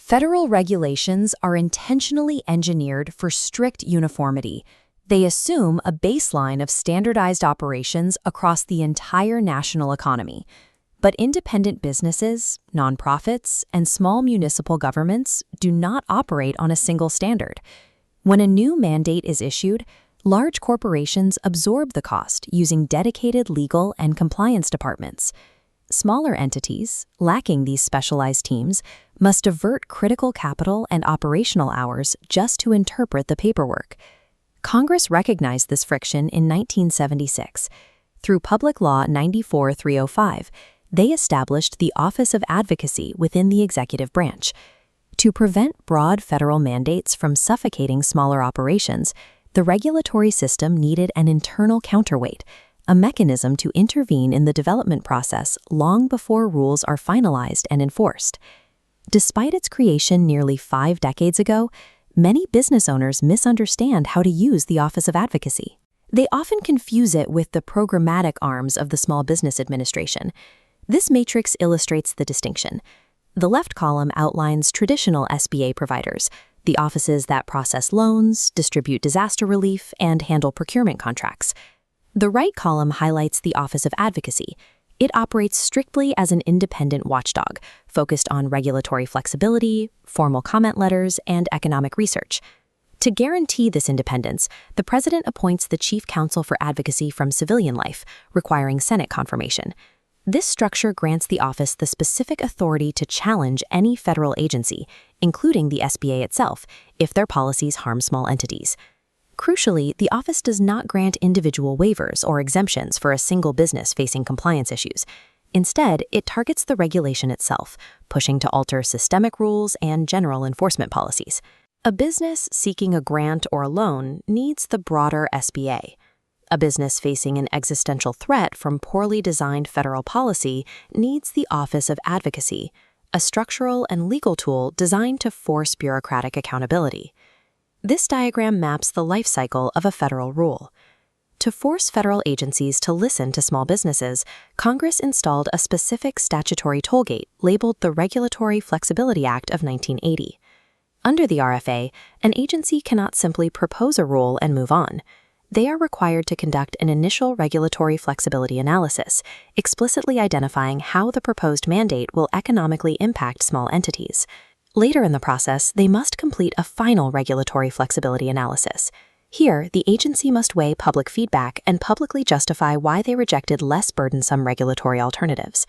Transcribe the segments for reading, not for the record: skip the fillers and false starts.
Federal regulations are intentionally engineered for strict uniformity. They assume a baseline of standardized operations across the entire national economy. But independent businesses, nonprofits, and small municipal governments do not operate on a single standard. When a new mandate is issued, large corporations absorb the cost using dedicated legal and compliance departments. Smaller entities, lacking these specialized teams, must divert critical capital and operational hours just to interpret the paperwork. Congress recognized this friction in 1976. Through Public Law 94-305, they established the Office of Advocacy within the executive branch. To prevent broad federal mandates from suffocating smaller operations, the regulatory system needed an internal counterweight, a mechanism to intervene in the development process long before rules are finalized and enforced. Despite its creation nearly 5 decades ago, many business owners misunderstand how to use the Office of Advocacy. They often confuse it with the programmatic arms of the Small Business Administration. This matrix illustrates the distinction. The left column outlines traditional SBA providers, the offices that process loans, distribute disaster relief, and handle procurement contracts. The right column highlights the Office of Advocacy. It operates strictly as an independent watchdog, focused on regulatory flexibility, formal comment letters, and economic research. To guarantee this independence, the President appoints the Chief Counsel for Advocacy from civilian life, requiring Senate confirmation. This structure grants the office the specific authority to challenge any federal agency, including the SBA itself, if their policies harm small entities. Crucially, the office does not grant individual waivers or exemptions for a single business facing compliance issues. Instead, it targets the regulation itself, pushing to alter systemic rules and general enforcement policies. A business seeking a grant or a loan needs the broader SBA. A business facing an existential threat from poorly designed federal policy needs the Office of Advocacy, a structural and legal tool designed to force bureaucratic accountability. This diagram maps the life cycle of a federal rule. To force federal agencies to listen to small businesses, Congress installed a specific statutory tollgate labeled the Regulatory Flexibility Act of 1980. Under the RFA, an agency cannot simply propose a rule and move on. They are required to conduct an initial regulatory flexibility analysis, explicitly identifying how the proposed mandate will economically impact small entities. Later in the process, they must complete a final regulatory flexibility analysis. Here, the agency must weigh public feedback and publicly justify why they rejected less burdensome regulatory alternatives.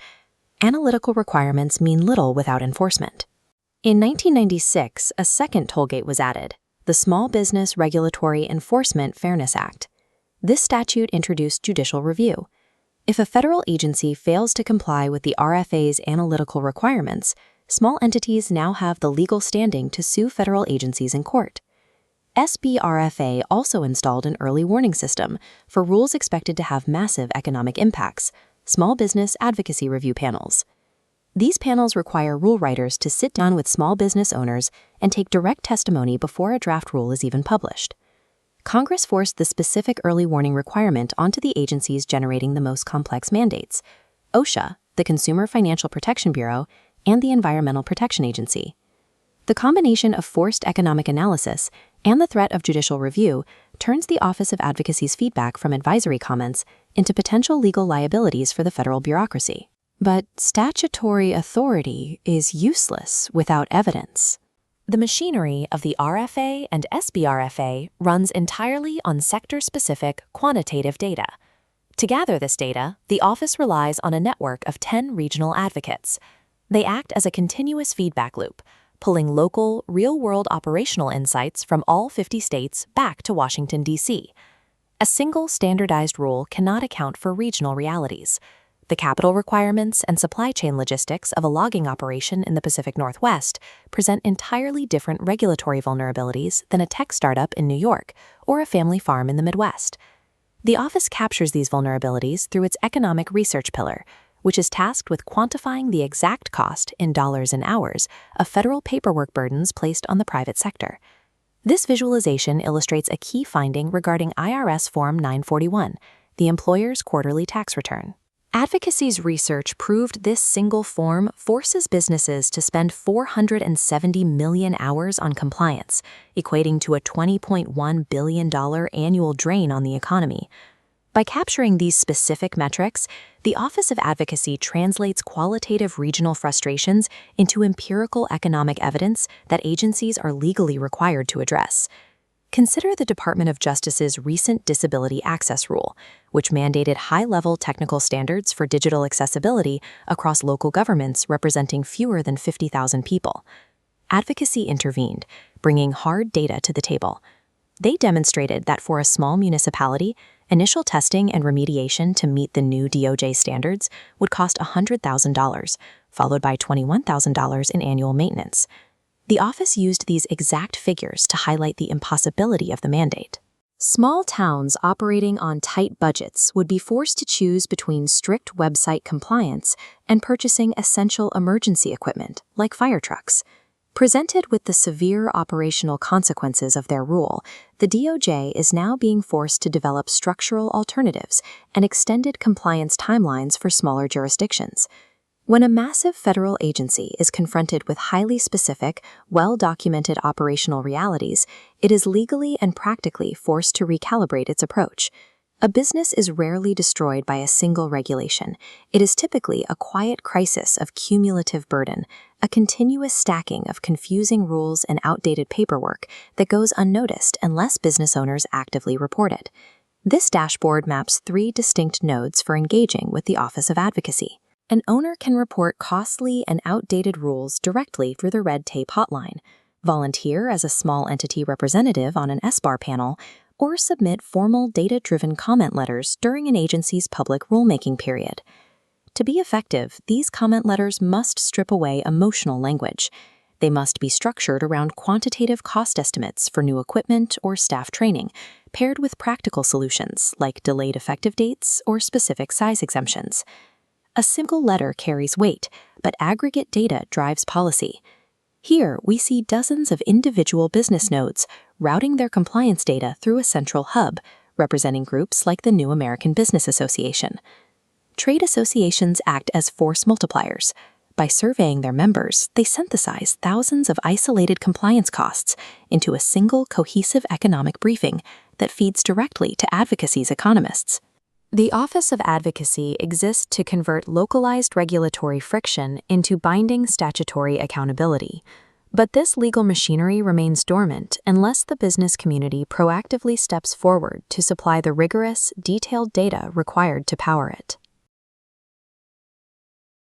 Analytical requirements mean little without enforcement. In 1996, a second tollgate was added, the Small Business Regulatory Enforcement Fairness Act. This statute introduced judicial review. If a federal agency fails to comply with the RFA's analytical requirements, small entities now have the legal standing to sue federal agencies in court. SBRFA also installed an early warning system for rules expected to have massive economic impacts, small business advocacy review panels. These panels require rule writers to sit down with small business owners and take direct testimony before a draft rule is even published. Congress forced the specific early warning requirement onto the agencies generating the most complex mandates: OSHA, the Consumer Financial Protection Bureau, and the Environmental Protection Agency. The combination of forced economic analysis and the threat of judicial review turns the Office of Advocacy's feedback from advisory comments into potential legal liabilities for the federal bureaucracy. But statutory authority is useless without evidence. The machinery of the RFA and SBRFA runs entirely on sector-specific quantitative data. To gather this data, the office relies on a network of 10 regional advocates. They act as a continuous feedback loop, pulling local, real-world operational insights from all 50 states back to Washington, D.C. A single standardized rule cannot account for regional realities. The capital requirements and supply chain logistics of a logging operation in the Pacific Northwest present entirely different regulatory vulnerabilities than a tech startup in New York or a family farm in the Midwest. The office captures these vulnerabilities through its economic research pillar, which is tasked with quantifying the exact cost in dollars and hours of federal paperwork burdens placed on the private sector. This visualization illustrates a key finding regarding IRS Form 941, the employer's quarterly tax return. Advocacy's research proved this single form forces businesses to spend 470 million hours on compliance, equating to a $20.1 billion annual drain on the economy. By capturing these specific metrics, the Office of Advocacy translates qualitative regional frustrations into empirical economic evidence that agencies are legally required to address. Consider the Department of Justice's recent Disability Access Rule, which mandated high-level technical standards for digital accessibility across local governments representing fewer than 50,000 people. Advocacy intervened, bringing hard data to the table. They demonstrated that for a small municipality, initial testing and remediation to meet the new DOJ standards would cost $100,000, followed by $21,000 in annual maintenance. The office used these exact figures to highlight the impossibility of the mandate. Small towns operating on tight budgets would be forced to choose between strict website compliance and purchasing essential emergency equipment, like fire trucks. Presented with the severe operational consequences of their rule, the DOJ is now being forced to develop structural alternatives and extended compliance timelines for smaller jurisdictions. When a massive federal agency is confronted with highly specific, well-documented operational realities, it is legally and practically forced to recalibrate its approach. A business is rarely destroyed by a single regulation. It is typically a quiet crisis of cumulative burden, a continuous stacking of confusing rules and outdated paperwork that goes unnoticed unless business owners actively report it. This dashboard maps 3 distinct nodes for engaging with the Office of Advocacy. An owner can report costly and outdated rules directly through the red tape hotline, volunteer as a small entity representative on an SBAR panel, or submit formal data-driven comment letters during an agency's public rulemaking period. To be effective, these comment letters must strip away emotional language. They must be structured around quantitative cost estimates for new equipment or staff training, paired with practical solutions like delayed effective dates or specific size exemptions. A single letter carries weight, but aggregate data drives policy. Here, we see dozens of individual business nodes routing their compliance data through a central hub, representing groups like the New American Business Association. Trade associations act as force multipliers. By surveying their members, they synthesize thousands of isolated compliance costs into a single cohesive economic briefing that feeds directly to advocacy's economists. The Office of Advocacy exists to convert localized regulatory friction into binding statutory accountability. But this legal machinery remains dormant unless the business community proactively steps forward to supply the rigorous, detailed data required to power it.